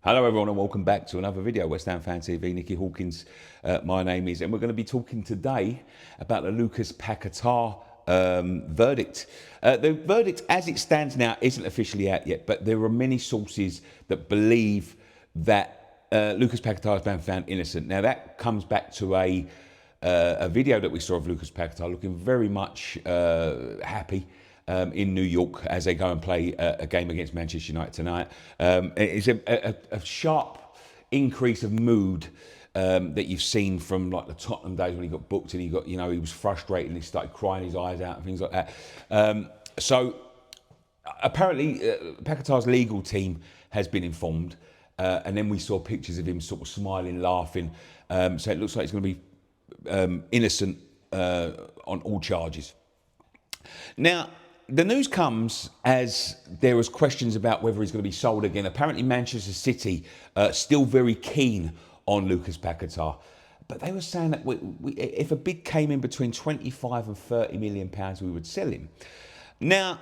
Hello everyone and welcome back to another video. West Ham Fan TV, Nicky Hawkins, my name is, and we're going to be talking today about the Lucas Paquetá verdict. The verdict as it stands now isn't officially out yet, but there are many sources that believe that Lucas Paquetá has been found innocent. Now that comes back to a video that we saw of Lucas Paquetá looking very much happy in New York as they go and play a game against Manchester United tonight. It's a sharp increase of mood that you've seen from like the Tottenham days when he got booked and he got, he was frustrated and he started crying his eyes out and things like that. So apparently Paquetá's legal team has been informed, and then we saw pictures of him sort of smiling, laughing. So it looks like he's going to be innocent on all charges. Now, the news comes as there was questions about whether he's going to be sold again. Apparently, Manchester City still very keen on Lucas Paquetá, but they were saying that if a bid came in between 25 and 30 million pounds, we would sell him. Now,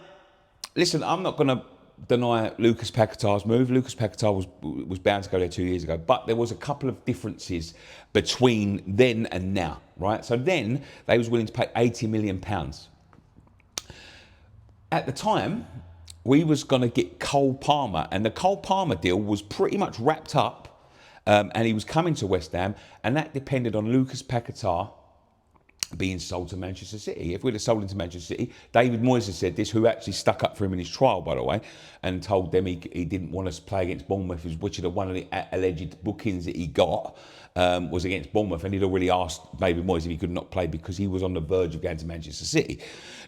listen, I'm not going to deny Lucas Paquetá's move. Lucas Paquetá was bound to go there 2 years ago, but there was a couple of differences between then and now, right? So then they was willing to pay 80 million pounds. At the time, we was going to get Cole Palmer, and the Cole Palmer deal was pretty much wrapped up, and he was coming to West Ham, and that depended on Lucas Paquetá being sold to Manchester City. If we'd have sold him to Manchester City, David Moyes has said this, who actually stuck up for him in his trial, by the way, and told them he didn't want us to play against Bournemouth, which is one of the alleged bookings that he got was against Bournemouth, and he'd already asked David Moyes if he could not play because he was on the verge of going to Manchester City.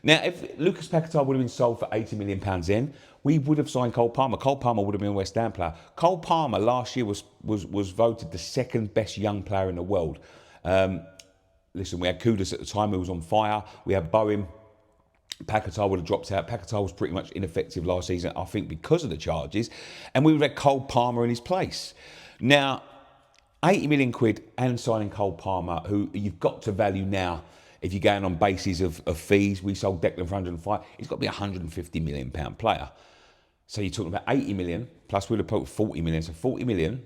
Now, if Lucas Paquetá would have been sold for £80 million then, we would have signed Cole Palmer. Cole Palmer would have been a West Ham player. Cole Palmer last year was voted the second best young player in the world. Listen, we had Kudus at the time, who was on fire. We had Bowen. Paquetá would have dropped out. Paquetá was pretty much ineffective last season, I think, because of the charges. And we would have had Cole Palmer in his place. Now, 80 million quid and signing Cole Palmer, who you've got to value now. If you're going on basis of fees, we sold Declan for 105. He's got to be a 150 million pound player. So you're talking about 80 million, plus we'd have put 40 million. So 40 million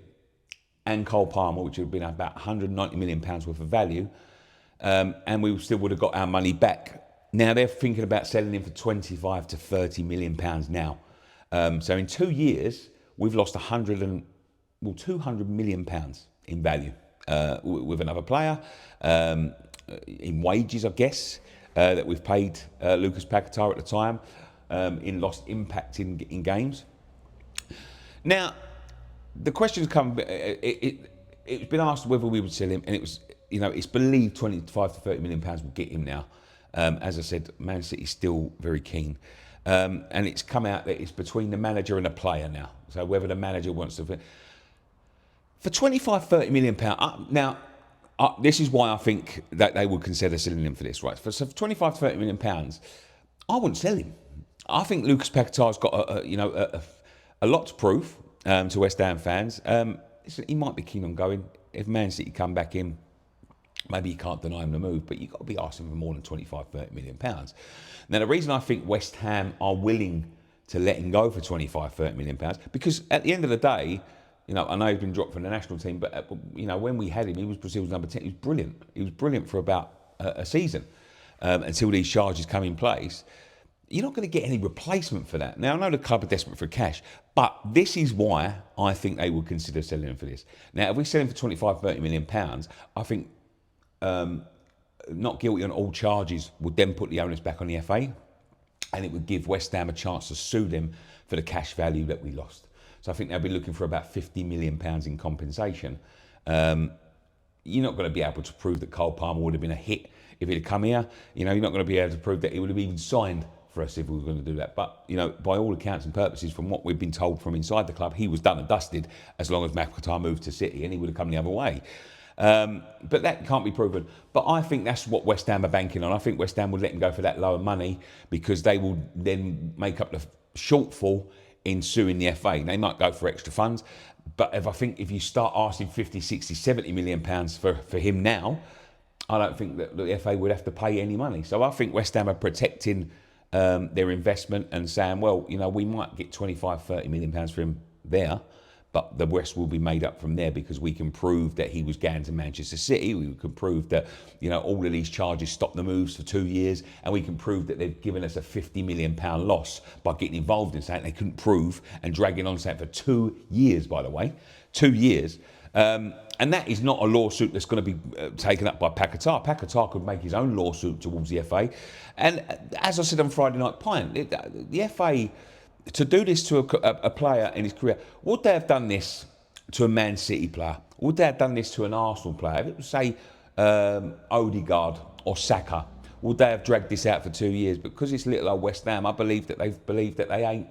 and Cole Palmer, which would have been about 190 million pounds worth of value. And we still would have got our money back. Now they're thinking about selling him for 25 to 30 million pounds now. So in 2 years, we've lost 200 million pounds in value with another player, in wages, I guess, that we've paid Lucas Paquetá at the time, in lost impact in games. Now, the questions come. It's been asked whether we would sell him, and it was. It's believed 25 to 30 million pounds will get him now. As I said, Man City's still very keen. And it's come out that it's between the manager and the player now. So whether the manager wants to... For 25, 30 million pounds... Now, this is why I think that they would consider selling him for this, right? For 25 to 30 million pounds, I wouldn't sell him. I think Lucas Paquetá's got a lot to prove to West Ham fans. He might be keen on going. If Man City come back in, maybe you can't deny him the move, but you've got to be asking for more than 25, 30 million pounds. Now, the reason I think West Ham are willing to let him go for 25, 30 million pounds, because at the end of the day, I know he's been dropped from the national team, but, when we had him, he was Brazil's number 10. He was brilliant. He was brilliant for about a season until these charges come in place. You're not going to get any replacement for that. Now, I know the club are desperate for cash, but this is why I think they would consider selling him for this. Now, if we sell him for 25, 30 million pounds, I think not guilty on all charges would then put the onus back on the FA, and it would give West Ham a chance to sue them for the cash value that we lost. So I think they'll be looking for about 50 million pounds in compensation. You're not going to be able to prove that Cole Palmer would have been a hit if he'd come here. You're not going to be able to prove that he would have even signed for us if we were going to do that. But, by all accounts and purposes, from what we've been told from inside the club, he was done and dusted as long as Paquetá moved to City, and he would have come the other way. But that can't be proven. But I think that's what West Ham are banking on. I think West Ham would let him go for that lower money because they will then make up the shortfall in suing the FA. They might go for extra funds. But if you start asking 50, 60, 70 million pounds for him now, I don't think that the FA would have to pay any money. So I think West Ham are protecting their investment and saying, well, we might get 25, 30 million pounds for him there, but the rest will be made up from there, because we can prove that he was going to Manchester City. We can prove that, you know, all of these charges stopped the moves for 2 years, and we can prove that they've given us a £50 million loss by getting involved in something they couldn't prove and dragging on something for 2 years, by the way. 2 years. And that is not a lawsuit that's going to be taken up by Paquetá. Paquetá could make his own lawsuit towards the FA. And as I said on Friday Night Pint, the FA, to do this to a player in his career, would they have done this to a Man City player? Would they have done this to an Arsenal player? If it was, say, Odegaard or Saka, would they have dragged this out for 2 years? Because it's little old West Ham, I believe that they ain't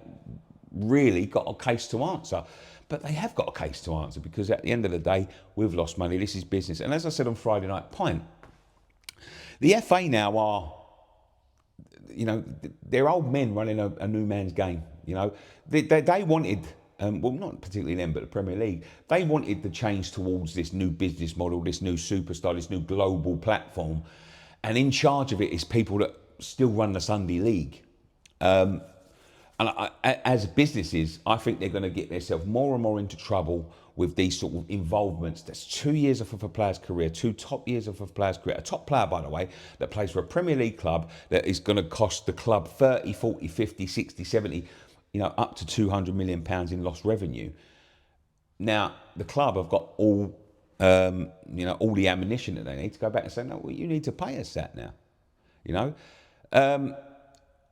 really got a case to answer. But they have got a case to answer, because at the end of the day, we've lost money. This is business. And as I said on Friday Night Pint, the FA now are, you know, they're old men running a new man's game. You know, they wanted, well, not particularly them, but the Premier League, they wanted the change towards this new business model, this new superstar, this new global platform. And in charge of it is people that still run the Sunday League. And as businesses, I think they're going to get themselves more and more into trouble with these sort of involvements. That's 2 years of a player's career, 2 top years of a player's career. A top player, by the way, that plays for a Premier League club that is going to cost the club 30, 40, 50, 60, 70, you know, up to £200 million in lost revenue. Now, the club have got all, you know, all the ammunition that they need to go back and say, no, well, you need to pay us that now, you know.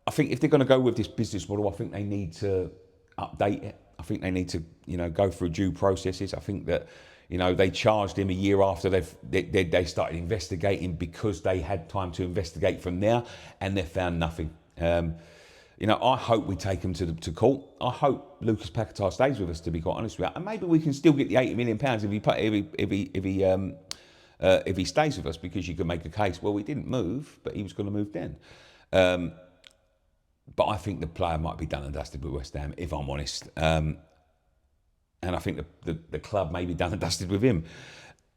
I think if they're going to go with this business model, I think they need to update it. I think they need to, you know, go through due processes. I think that, you know, they charged him a year after they started investigating, because they had time to investigate from there, and they found nothing. You know, I hope we take him to court. I hope Lucas Paquetá stays with us, to be quite honest with you, and maybe we can still get the £80 million if he stays with us, because you can make a case. Well, we didn't move, but he was going to move then. But I think the player might be done and dusted with West Ham, if I'm honest. And I think the club may be done and dusted with him.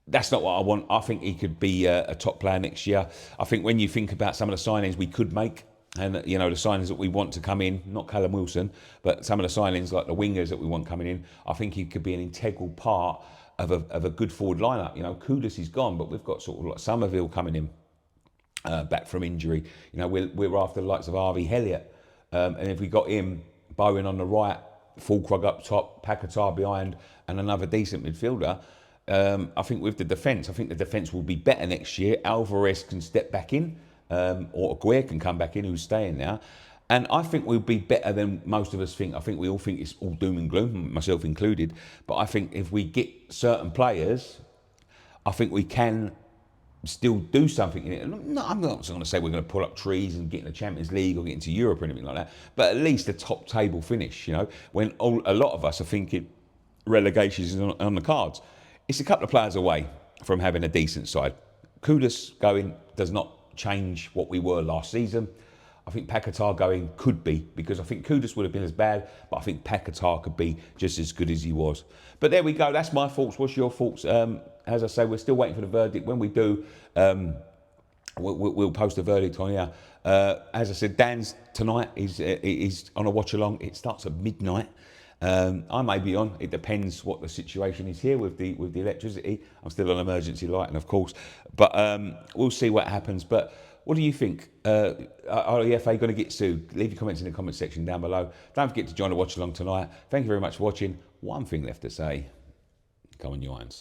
That's not what I want. I think he could be a top player next year. I think when you think about some of the signings we could make, and, you know, the signings that we want to come in, not Callum Wilson, but some of the signings like the wingers that we want coming in, I think he could be an integral part of a good forward lineup. You know, Kudus is gone, but we've got sort of like Somerville coming in back from injury. You know, we're after the likes of Harvey Elliott. And if we got him, Bowen on the right, Fulkrug up top, Paquetá behind, and another decent midfielder, I think with the defence, I think the defence will be better next year. Alvarez can step back in, or Aguirre can come back in, who's staying now. And I think we'll be better than most of us think. I think we all think it's all doom and gloom, myself included. But I think if we get certain players, I think we can still do something in it. No, I'm not going to say we're going to pull up trees and get in the Champions League or get into Europe or anything like that, but at least a top table finish, you know, when a lot of us are thinking relegation is on the cards. It's a couple of players away from having a decent side. Kudus going does not change what we were last season. I think Paquetá going could be, because I think Kudus would have been as bad, but I think Paquetá could be just as good as he was. But there we go. That's my thoughts. What's your thoughts? As I say, we're still waiting for the verdict. When we do, we'll post a verdict on here. As I said, Dan's tonight is on a watch along. It starts at midnight. I may be on. It depends what the situation is here with the electricity. I'm still on emergency lighting, of course, but we'll see what happens. But what do you think? Are the FA going to get sued? Leave your comments in the comment section down below. Don't forget to join the watch along tonight. Thank you very much for watching. One thing left to say. Come on, you irons.